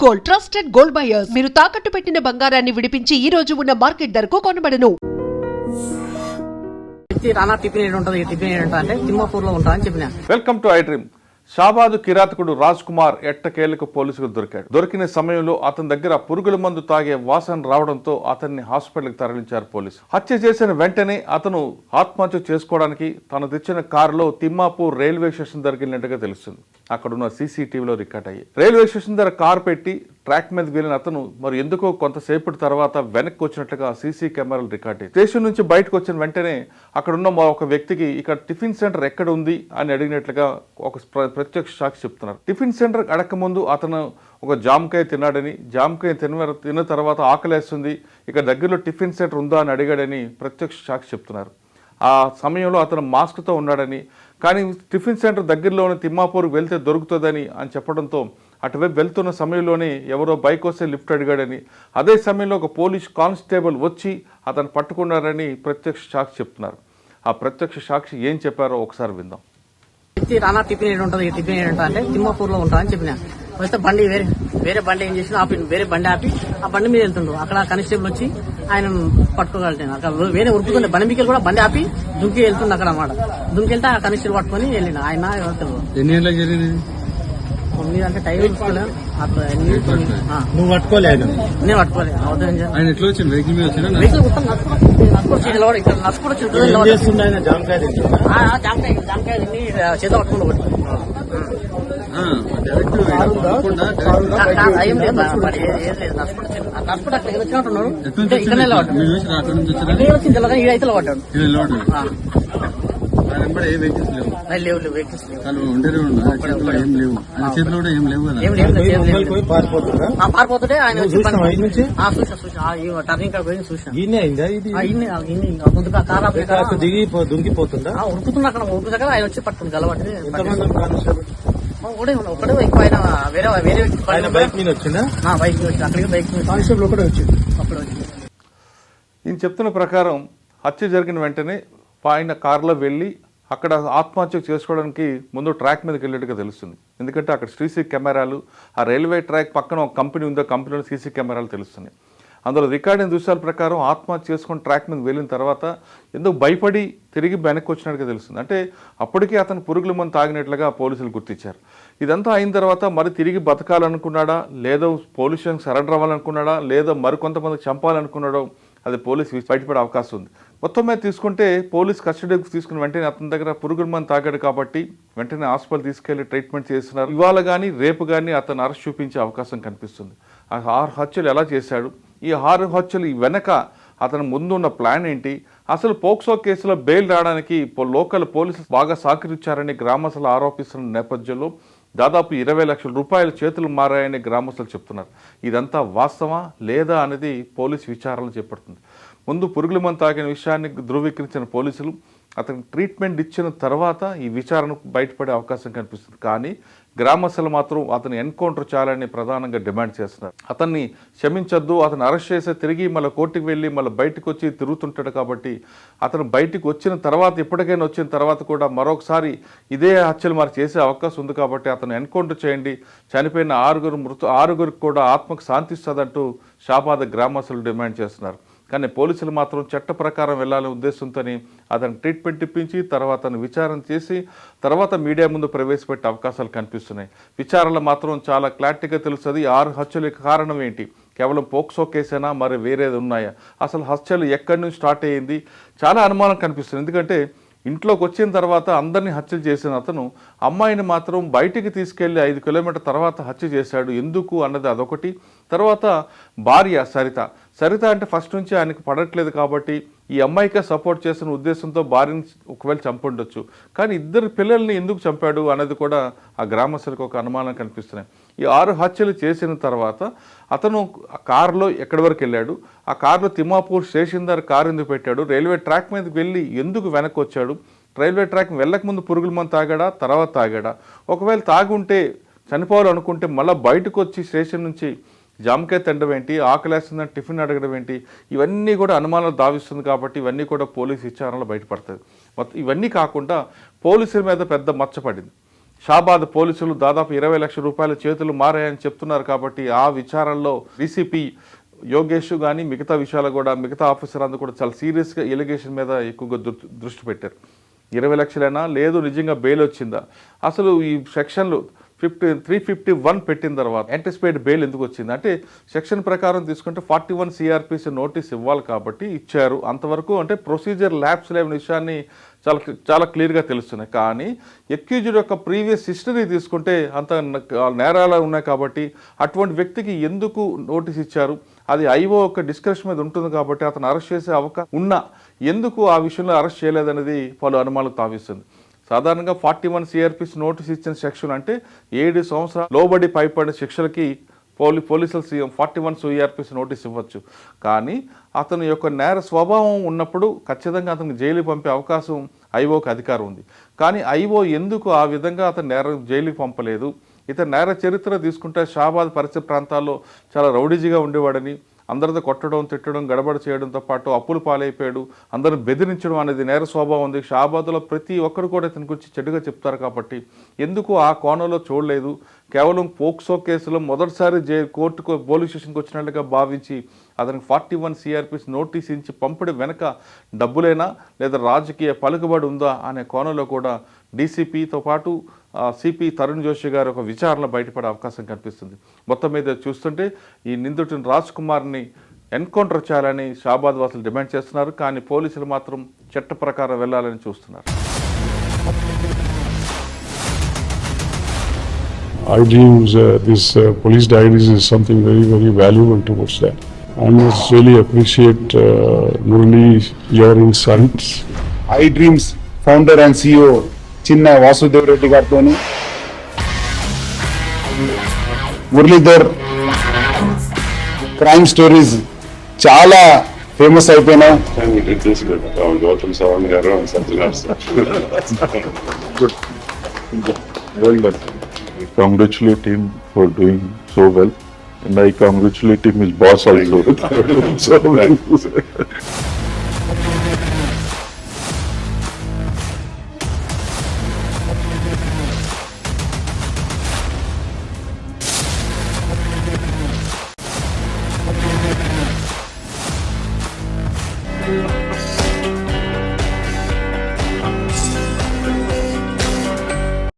Gold, trusted gold buyers. మీరు తాకట్టు పెట్టిన బంగారాన్ని విడిపించి ఈ రోజు ఉన్న మార్కెట్ ధరకు కొనబడను. రానా టిఫిన్ ఉంటుంది, టిఫిన్ అంటే తిమ్మాపూర్ లో ఉంటారని చెప్పిన. Welcome to I dream. Shabad కిరాతకుడు రాజ్ కుమార్ ఎట్టకేలకు పోలీసులకు దొరికాడు. దొరికిన సమయంలో అతని దగ్గర పురుగుల మందు తాగే వాసన రావడంతో అతన్ని హాస్పిటల్కి తరలించారు పోలీసు. హత్య చేసిన వెంటనే అతను ఆత్మహత్య చేసుకోవడానికి తను తెచ్చిన కారులో తిమ్మాపూర్ రైల్వే స్టేషన్ దగ్గరికి వెళ్ళినట్టుగా తెలుస్తుంది. అక్కడున్న సీసీటీవీలో రికార్డ్ అయ్యి రైల్వే స్టేషన్ దగ్గర కారు పెట్టి ట్రాక్ మీద వెళ్ళిన అతను మరి ఎందుకో కొంతసేపటి తర్వాత వెనక్కి వచ్చినట్లుగా సీసీ కెమెరాలు రికార్డ్ అయ్యి స్టేషన్ నుంచి బయటకు వచ్చిన వెంటనే అక్కడున్న ఒక వ్యక్తికి ఇక్కడ టిఫిన్ సెంటర్ ఎక్కడ ఉంది అని అడిగినట్లుగా ఒక ప్రత్యక్ష సాక్షి చెప్తున్నారు. టిఫిన్ సెంటర్ అడగక ముందు అతను ఒక జామకాయ తిన్నాడని, జామకాయ తిన్న తర్వాత ఆకలేస్తుంది, ఇక దగ్గరలో టిఫిన్ సెంటర్ ఉందా అని అడిగాడని ప్రత్యక్ష సాక్షి చెప్తున్నారు. ఆ సమయంలో అతను మాస్క్తో ఉన్నాడని, కానీ టిఫిన్ సెంటర్ దగ్గరలోని తిమ్మాపూర్కి వెళ్తే దొరుకుతుందని అని చెప్పడంతో అటువైపు వెళ్తున్న సమయంలోనే ఎవరో బైక్ వస్తే లిఫ్ట్ అడిగాడని, అదే సమయంలో ఒక పోలీస్ కానిస్టేబుల్ వచ్చి అతను పట్టుకున్నారని ప్రత్యక్ష సాక్షి చెప్తున్నారు. ఆ ప్రత్యక్ష సాక్షి ఏం చెప్పారో ఒకసారి విందాం. రానా టిఫిన్ ఉంటుంది, టిఫిన్ అంటే తిమ్మాపూర్ లో ఉంటారని చెప్పిన. వస్తే బండి వేరే బండి ఏం చేసిన ఆపి, వేరే బండి ఆపి ఆ బండి మీద వెళ్తుండ్రు. అక్కడ కానిస్టేబుల్ వచ్చి ఆయన పట్టుకోగలిగాను. అక్కడ వేరే ఉరుకుతుండే బండి మీకు కూడా బండి ఆపి దుంకి వెళ్తుంది అక్కడ అన్నమాట. దుంకి వెళ్తే ఆ కానిస్టేబుల్ పట్టుకొని వెళ్ళిన. ఆయన అంటే టైం చూసుకోలేదు. నువ్వు పట్టుకోలేదు? నేను పట్టుకోలేదు. జామకాయ తిని చేత పట్టుకుంటూ ఏం లేదు. నడుచుకుంటూ అక్కడ వచ్చినట్టున్నాడు. ఇక్కడనే వచ్చింది అయితే పడ్డాడు. పారిపోతుంటే ఆయన టర్నింగ్ కాడ పోయి దుంకిపోతుందా ఉరుకుతున్నా. అక్కడ ఉరుకుతాక ఆయన వచ్చి పట్టుకుంది గలవాటి. ఒకటే ఎక్కువ ఆయన వేరే వ్యక్తి బైక్ మీద వచ్చిందా? బైక్ మీద వచ్చి అక్కడికి బైక్ మీద కానిస్టేబుల్ ఒకటే వచ్చింది. అప్పుడు వచ్చింది. ఈయన చెప్తున్న ప్రకారం హత్య జరిగిన వెంటనే ఆయన కారులో వెళ్ళి అక్కడ ఆత్మహత్య చేసుకోవడానికి ముందు ట్రాక్ మీదకి వెళ్ళేట్టుగా తెలుస్తుంది. ఎందుకంటే అక్కడ సీసీ కెమెరాలు, ఆ రైల్వే ట్రాక్ పక్కన ఒక కంపెనీ ఉందో, కంపెనీలో సీసీ కెమెరాలు తెలుస్తున్నాయి. అందులో రికార్డింగ్ దృశ్యాల ప్రకారం ఆత్మహత్య చేసుకొని ట్రాక్ మీద వెళ్ళిన తర్వాత ఎందుకు భయపడి తిరిగి వెనక్కి వచ్చినట్టుగా తెలుస్తుంది. అంటే అప్పటికే అతను పురుగుల మందు తాగినట్లుగా పోలీసులు గుర్తించారు. ఇదంతా అయిన తర్వాత మరి తిరిగి బతకాలనుకున్నాడా, లేదా పోలీస్ స్టేషన్కి సరెండర్ అవ్వాలనుకున్నాడా, లేదా మరికొంతమంది చంపాలనుకున్నాడో అది పోలీసు బయటపడే అవకాశం ఉంది. మొత్తం మీద తీసుకుంటే పోలీస్ కస్టడీకి తీసుకుని వెంటనే అతని దగ్గర పురుగుల మందు తాగాడు కాబట్టి వెంటనే హాస్పిటల్ తీసుకెళ్లి ట్రీట్మెంట్ చేస్తున్నారు. ఇవాళ కానీ రేపు కానీ అతను అరెస్ట్ చూపించే అవకాశం కనిపిస్తుంది. ఆ 6 హత్యలు ఎలా చేశాడు, ఈ 6 హత్యలు వెనక అతని ముందున్న ప్లాన్ ఏంటి, అసలు పోక్సో కేసులో బెయిల్ రావడానికి లోకల్ పోలీసులు బాగా సహకరించారని గ్రామస్తులు ఆరోపిస్తున్న నేపథ్యంలో దాదాపు 20 లక్షల రూపాయల చేతులు మారాయని గ్రామస్తులు చెప్తున్నారు. ఇదంతా వాస్తవా లేదా అనేది పోలీసు విచారణ చేపడుతుంది. ముందు పురుగుల మందు తాగిన విషయాన్ని ధృవీకరించిన పోలీసులు అతనికి ట్రీట్మెంట్ ఇచ్చిన తర్వాత ఈ విచారణకు బయటపడే అవకాశం కనిపిస్తుంది. కానీ గ్రామస్తులు మాత్రం అతను ఎన్కౌంటర్ చేయాలని ప్రధానంగా డిమాండ్ చేస్తున్నారు. అతన్ని క్షమించొద్దు, అతను అరెస్ట్ చేస్తే తిరిగి మళ్ళీ కోర్టుకు వెళ్ళి మళ్ళీ బయటకు వచ్చి తిరుగుతుంటాడు కాబట్టి అతను బయటకు వచ్చిన తర్వాత, ఎప్పటికైనా వచ్చిన తర్వాత కూడా మరొకసారి ఇదే హత్యలు మరి చేసే అవకాశం ఉంది కాబట్టి అతను ఎన్కౌంటర్ చేయండి, చనిపోయిన 6గురికి కూడా ఆత్మకు శాంతిస్తుందంటూ షాబాద్ గ్రామస్తులు డిమాండ్ చేస్తున్నారు. కానీ పోలీసులు మాత్రం చట్ట ప్రకారం వెళ్ళాలనే ఉద్దేశంతో అతను ట్రీట్మెంట్ ఇప్పించి తర్వాత విచారణ చేసి తర్వాత మీడియా ముందు ప్రవేశపెట్టే అవకాశాలు కనిపిస్తున్నాయి. విచారణలో మాత్రం చాలా క్లారిటీగా తెలుస్తుంది 6 హత్యలకు కారణం ఏంటి, కేవలం పోక్సో కేసేనా, మరి వేరేది ఉన్నాయా, అసలు హత్యలు ఎక్కడి నుంచి స్టార్ట్ అయ్యింది, చాలా అనుమానం కనిపిస్తుంది. ఎందుకంటే ఇంట్లోకి వచ్చిన తర్వాత అందరినీ హత్యలు చేసిన అతను అమ్మాయిని మాత్రం బయటికి తీసుకెళ్లి 5 కిలోమీటర్ తర్వాత హత్య చేశాడు. ఎందుకు అన్నది అదొకటి. తర్వాత భార్య సరిత అంటే ఫస్ట్ నుంచి ఆయనకు పడట్లేదు కాబట్టి ఈ అమ్మాయికే సపోర్ట్ చేసిన ఉద్దేశంతో భార్యని ఒకవేళ చంపుండొచ్చు. కానీ 2 పిల్లల్ని ఎందుకు చంపాడు అన్నది కూడా ఆ గ్రామస్తులకు ఒక అనుమానం కనిపిస్తున్నాయి. ఈ 6 హత్యలు చేసిన తర్వాత అతను కారులో ఎక్కడి వరకు వెళ్ళాడు, ఆ కారులో తిమ్మాపూర్ స్టేషన్ దగ్గర కారు ఎందుకు పెట్టాడు, రైల్వే ట్రాక్ మీదకి వెళ్ళి ఎందుకు వెనక్కి వచ్చాడు, రైల్వే ట్రాక్ వెళ్ళకముందు పురుగుల మందు తాగాడా, తర్వాత తాగాడా, ఒకవేళ తాగుంటే చనిపోవాలనుకుంటే మళ్ళీ బయటకు వచ్చి స్టేషన్ నుంచి జామకాయ తినడం ఏంటి, ఆకలేస్తుందని టిఫిన్ అడగడం ఏంటి, ఇవన్నీ కూడా అనుమానాలు దావిస్తుంది. కాబట్టి ఇవన్నీ కూడా పోలీసు విచారణలో బయటపడుతుంది. ఇవన్నీ కాకుండా పోలీసుల మీద పెద్ద మచ్చ పడింది. షాబాద్ పోలీసులు దాదాపు 20 లక్షల రూపాయల చేతులు మారాయని చెప్తున్నారు. కాబట్టి ఆ విచారణలో డీసీపీ యోగేష్ కానీ మిగతా విషయాలు కూడా మిగతా ఆఫీసర్ అందరూ కూడా చాలా సీరియస్గా ఎలిగేషన్ మీద ఎక్కువగా దృష్టి పెట్టారు. 20 లక్షలైనా లేదు నిజంగా బెయిల్ వచ్చిందా, అసలు ఈ సెక్షన్లు 351 పెట్టిన తర్వాత యాంటిసిపేట్ బెయిల్ ఎందుకు వచ్చింది అంటే సెక్షన్ ప్రకారం తీసుకుంటే 41 సిఆర్పిసి నోటీస్ ఇవ్వాలి కాబట్టి ఇచ్చారు. అంతవరకు అంటే ప్రొసీజర్ ల్యాబ్స్ లేని విషయాన్ని చాలా క్లియర్గా తెలుస్తున్నాయి. కానీ ఎక్యూజ్డ్ యొక్క ప్రీవియస్ హిస్టరీ తీసుకుంటే అంత నేరాలు ఉన్నాయి కాబట్టి అటువంటి వ్యక్తికి ఎందుకు నోటీస్ ఇచ్చారు, అది ఐఓ యొక్క డిస్కషన్ మీద ఉంటుంది కాబట్టి అతను అరెస్ట్ చేసే అవకాశం ఉన్నా ఎందుకు ఆ విషయంలో అరెస్ట్ చేయలేదనేది పలు అనుమానాలు తావిస్తుంది. సాధారణంగా 41 సిఆర్పిసి నోటీస్ ఇచ్చిన సెక్షన్ అంటే 7 సంవత్సరాలు లోబడి పైపడిన శిక్షలకి పోలీసులు 41 సిఆర్పిసి నోటీస్ ఇవ్వచ్చు. కానీ అతని యొక్క నేర స్వభావం ఉన్నప్పుడు ఖచ్చితంగా అతనికి జైలుకి పంపే అవకాశం ఐఓకి అధికారం ఉంది. కానీ ఐఓ ఎందుకు ఆ విధంగా అతను జైలుకి పంపలేదు? ఇతని నేర చరిత్ర తీసుకుంటే షాబాద్ పరిసర ప్రాంతాల్లో చాలా రౌడీజీగా ఉండేవాడని, అందరితో కొట్టడం తిట్టడం గడబడ చేయడంతో పాటు అప్పులు పాలైపోయాడు, అందరూ బెదిరించడం అనేది నేర స్వభావం ఉంది. షాబాద్లో ప్రతి ఒక్కరు కూడా ఇతని గురించి చెడుగా చెప్తారు. కాబట్టి ఎందుకు ఆ కోణంలో చూడలేదు? కేవలం పోక్సో కేసులో మొదటిసారి కోర్టుకు పోలీస్ స్టేషన్కి వచ్చినట్లుగా భావించి అతనికి 41 సిఆర్పిసి నోటీస్ ఇచ్చి పంపడం వెనక డబ్బులేనా లేదా రాజకీయ పలుకుబడి ఉందా అనే కోణంలో కూడా డీసీపీతో పాటు సిపి తరుణ్ జోషి గారు ఒక విచారణ బయటపడే అవకాశం కనిపిస్తుంది. మొత్తం మీద చూస్తుంటే ఈ నిందితుడిని రాజ్ కుమార్ని ఎన్కౌంటర్ చేయాలని షాబాద్ వాసులు డిమాండ్ చేస్తున్నారు. కానీ పోలీసులు మాత్రం చట్ట ప్రకారం వెళ్లాలని చూస్తున్నారు. iDreams, this police diaries is something very, very valuable towards that. I must really appreciate Murali, your insights. iDreams founder and CEO చిన్న వాసుదేవ్ రెడ్డి గారితో మురళీధర్ క్రైమ్ స్టోరీస్ చాలా ఫేమస్ అయిపోయినాయి. Gautam Savan garu and Sajjan sir. Well done. I congratulate him for doing so well, and I congratulate him his boss also. So well.